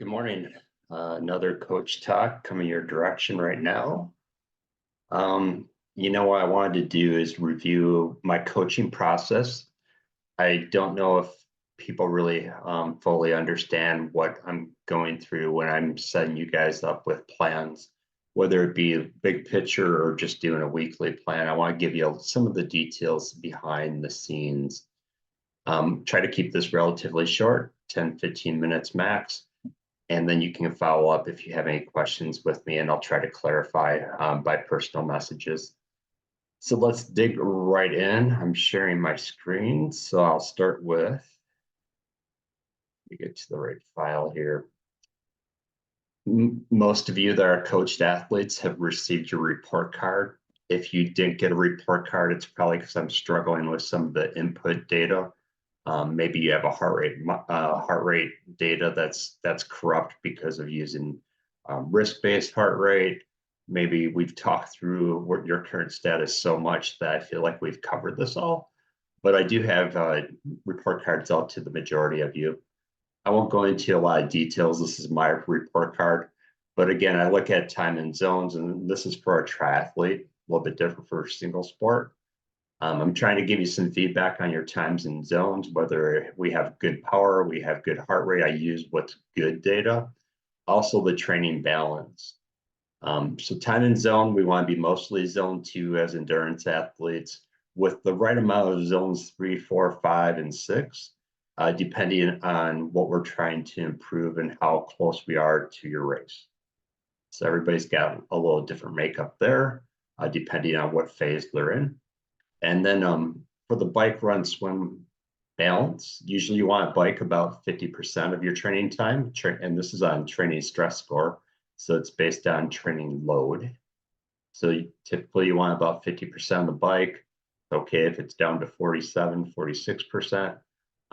Good morning. Another coach talk coming your direction right now. What I wanted to do is review my coaching process. I don't know if people really fully understand what I'm going through when I'm setting you guys up with plans, whether it be big picture or just doing a weekly plan. I want to give you some of the details behind the scenes. Try to keep this relatively short, 10, 15 minutes max. And then you can follow up if you have any questions with me, and I'll try to clarify by personal messages. So let's dig right in. I'm sharing my screen. So I'll start with, let me get to the right file here. Most of you that are coached athletes have received your report card. If you didn't get a report card, it's probably because I'm struggling with some of the input data. Maybe you have a heart rate data that's corrupt because of using risk-based heart rate. Maybe we've talked through what your current status so much that I feel like we've covered this all. But I do have report cards out to the majority of you. I won't go into a lot of details. This is my report card. But again, I look at time and zones, and this is for a triathlete, a little bit different for a single sport. I'm trying to give you some feedback on your times and zones, whether we have good power, we have good heart rate. I use what's good data. Also the training balance. So time and zone, we want to be mostly zone 2 as endurance athletes with the right amount of zones 3, 4, 5, and 6, depending on what we're trying to improve and how close we are to your race. So everybody's got a little different makeup there, depending on what phase they're in. And then for the bike run swim balance, usually you want to bike about 50% of your training time. And this is on training stress score. So it's based on training load. So typically you want about 50% of the bike. Okay, if it's down to 47, 46%.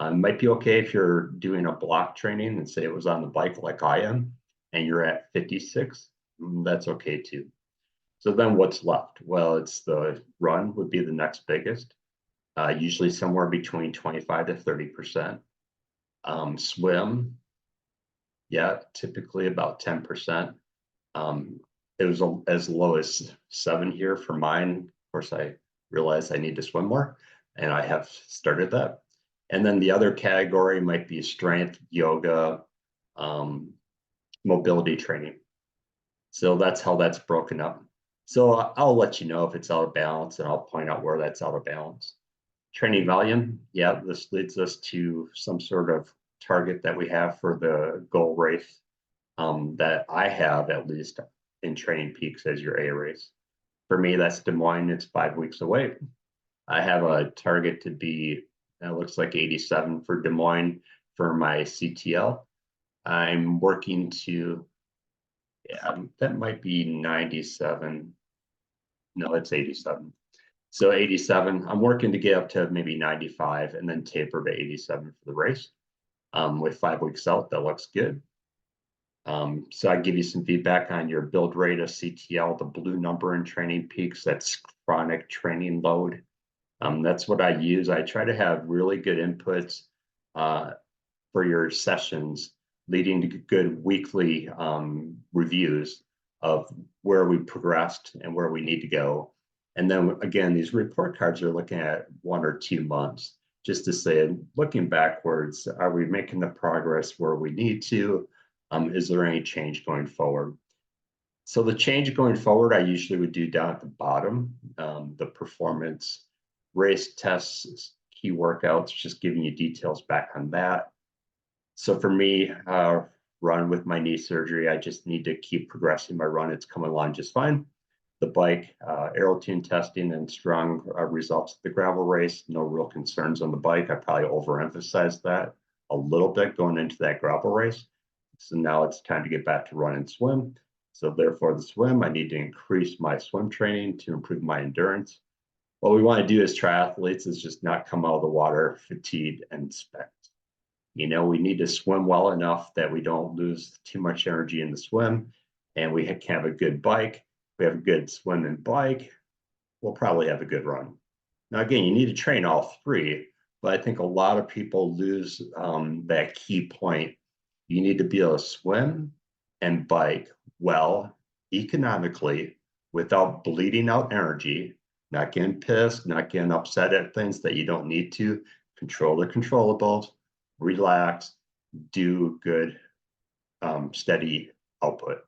It might be okay if you're doing a block training and say it was on the bike like I am, and you're at 56, that's okay too. So then what's left? Well, it's the run would be the next biggest, usually somewhere between 25 to 30%. Swim, yeah, typically about 10%. It was as low as 7 here for mine. Of course, I realized I need to swim more, and I have started that. And then the other category might be strength, yoga, mobility training. So that's how that's broken up. So I'll let you know if it's out of balance, and I'll point out where that's out of balance. Training volume, yeah, this leads us to some sort of target that we have for the goal race that I have at least in Training Peaks as your A race. For me, that's Des Moines. It's 5 weeks away. I have a target to be, it looks like 87 for Des Moines for my CTL. I'm working to, yeah, that might be 97. No, it's 87. So 87, I'm working to get up to maybe 95 and then taper to 87 for the race. With 5 weeks out, that looks good. So I give you some feedback on your build rate of CTL, the blue number in Training Peaks, that's chronic training load. That's what I use. I try to have really good inputs for your sessions, leading to good weekly reviews of where we progressed and where we need to go. And then again, these report cards are looking at 1 or 2 months, just to say, looking backwards, are we making the progress where we need to? Is there any change going forward? So the change going forward, I usually would do down at the bottom, the performance, race tests, key workouts, just giving you details back on that. So for me, run with my knee surgery, I just need to keep progressing my run. It's coming along just fine. The bike, AeroTune testing and strong results at the gravel race. No real concerns on the bike. I probably overemphasized that a little bit going into that gravel race. So now it's time to get back to run and swim. So therefore the swim, I need to increase my swim training to improve my endurance. What we want to do as triathletes is just not come out of the water fatigued and spent. We need to swim well enough that we don't lose too much energy in the swim, and we can have a good bike. We have a good swim and bike, we'll probably have a good run. Now, again, you need to train all three, but I think a lot of people lose that key point You need to be able to swim and bike well, economically, without bleeding out energy, not getting pissed, not getting upset at things that you don't need to. Control the controllables, relax, do good, steady output.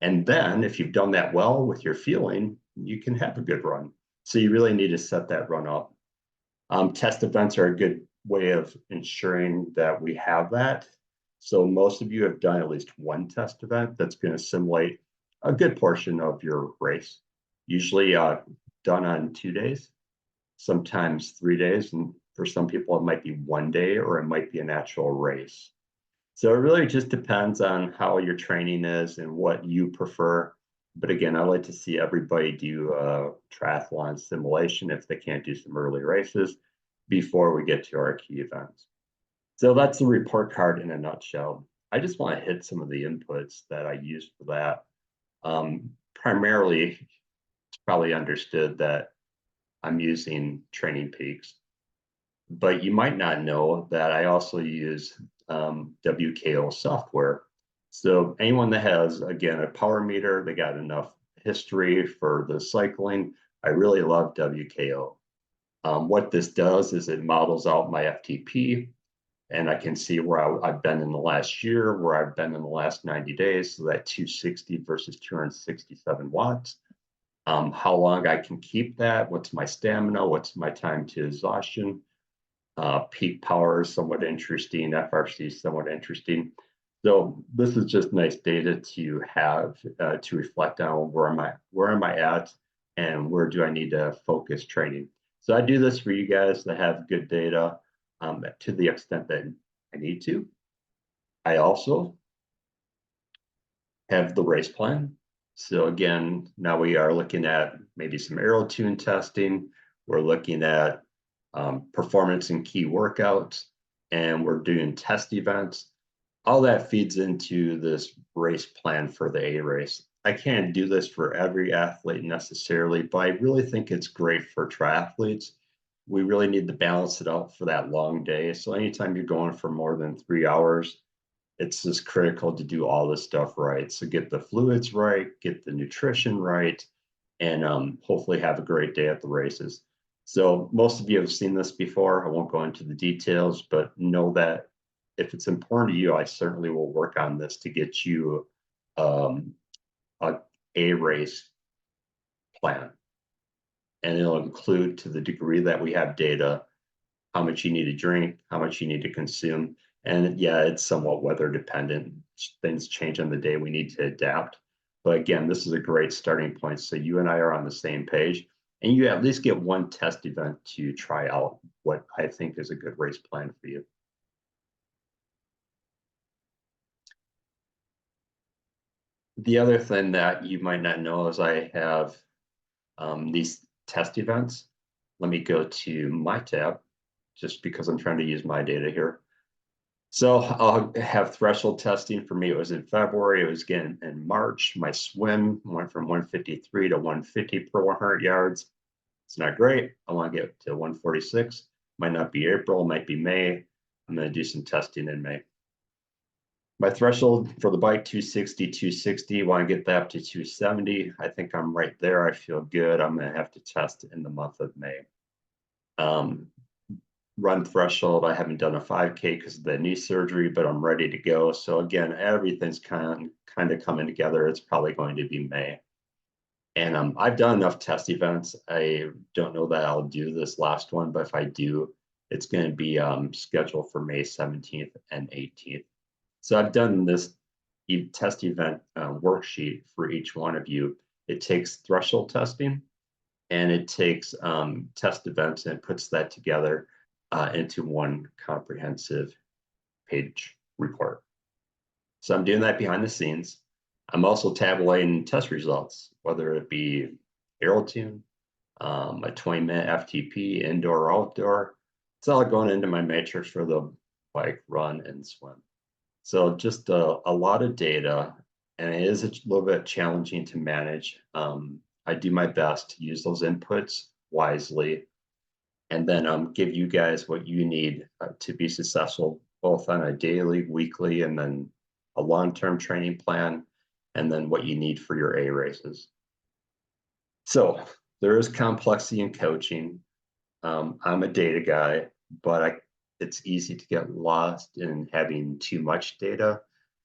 And then if you've done that well with your fueling, you can have a good run. So you really need to set that run up. Test events are a good way of ensuring that we have that. So most of you have done at least one test event that's going to simulate a good portion of your race, usually done on 2 days, sometimes 3 days. And for some people, it might be one day or it might be an actual race. So it really just depends on how your training is and what you prefer. But again, I like to see everybody do a triathlon simulation if they can't do some early races before we get to our key events. So that's the report card in a nutshell. I just want to hit some of the inputs that I use for that. Primarily, it's probably understood that I'm using Training Peaks, but you might not know that I also use WKO software. So anyone that has, again, a power meter, they got enough history for the cycling, I really love WKO. What this does is it models out my FTP, and I can see where I've been in the last year, where I've been in the last 90 days, so that 260 versus 267 watts. How long I can keep that, what's my stamina, what's my time to exhaustion. Peak power is somewhat interesting, FRC is somewhat interesting. So this is just nice data to have to reflect on where am I at, and where do I need to focus training. So I do this for you guys that have good data to the extent that I need to. I also have the race plan. So again, now we are looking at maybe some AeroTune testing. We're looking at performance and key workouts, and we're doing test events. All that feeds into this race plan for the A race. I can't do this for every athlete necessarily, but I really think it's great for triathletes. We really need to balance it out for that long day. So anytime you're going for more than 3 hours, it's just critical to do all this stuff right. So get the fluids right, get the nutrition right, and hopefully have a great day at the races. So most of you have seen this before. I won't go into the details, but know that if it's important to you, I certainly will work on this to get you a race plan. And it'll include, to the degree that we have data, how much you need to drink, how much you need to consume. And yeah, it's somewhat weather dependent. Things change on the day. We need to adapt. But again, this is a great starting point. So you and I are on the same page, and you at least get one test event to try out what I think is a good race plan for you. The other thing that you might not know is I have these test events. Let me go to my tab, just because I'm trying to use my data here. So I'll have threshold testing. For me, it was in February. It was again in March. My swim went from 153 to 150 per 100 yards. It's not great. I want to get to 146. Might not be April, might be May. I'm going to do some testing in May. My threshold for the bike, 260, 260. Want to get that up to 270. I think I'm right there. I feel good. I'm going to have to test in the month of May. Run threshold, I haven't done a 5K because of the knee surgery, but I'm ready to go. So again, everything's kind of coming together. It's probably going to be May. And I've done enough test events. I don't know that I'll do this last one, but if I do, it's going to be scheduled for May 17th and 18th. So I've done this test event worksheet for each one of you. It takes threshold testing, and it takes test events, and it puts that together into one comprehensive page report. So I'm doing that behind the scenes. I'm also tabulating test results, whether it be AeroTune, a 20-minute FTP, indoor or outdoor. It's all going into my matrix for the bike, run, and swim. So just a lot of data, and it is a little bit challenging to manage. I do my best to use those inputs wisely, and then give you guys what you need to be successful both on a daily, weekly, and then a long-term training plan, and then what you need for your A races. So there is complexity in coaching. I'm a data guy, but it's easy to get lost in having too much data.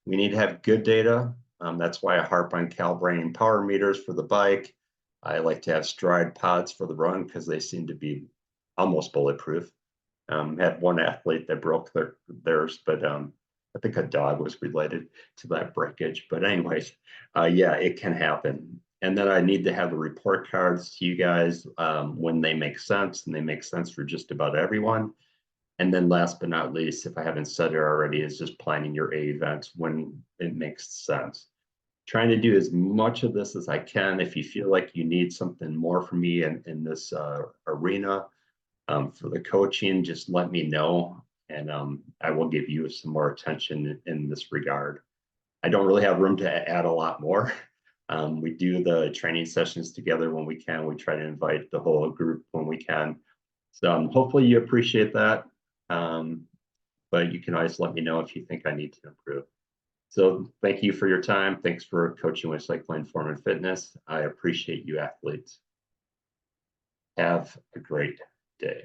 We need to have good data. That's why I harp on calibrating power meters for the bike. I like to have stride pods for the run because they seem to be almost bulletproof. Had one athlete that broke theirs, but I think a dog was related to that breakage. But anyways, yeah, it can happen. And then I need to have the report cards to you guys when they make sense, and they make sense for just about everyone. And then last but not least, if I haven't said it already, is just planning your A events when it makes sense. Trying to do as much of this as I can. If you feel like you need something more from me in this arena, for the coaching, just let me know, and I will give you some more attention in this regard. I don't really have room to add a lot more. We do the training sessions together when we can. We try to invite the whole group when we can. So hopefully you appreciate that. Um, but you can always let me know if you think I need to improve. So thank you for your time. Thanks for coaching with Cycling Form and Fitness. I appreciate you athletes. Have a great day.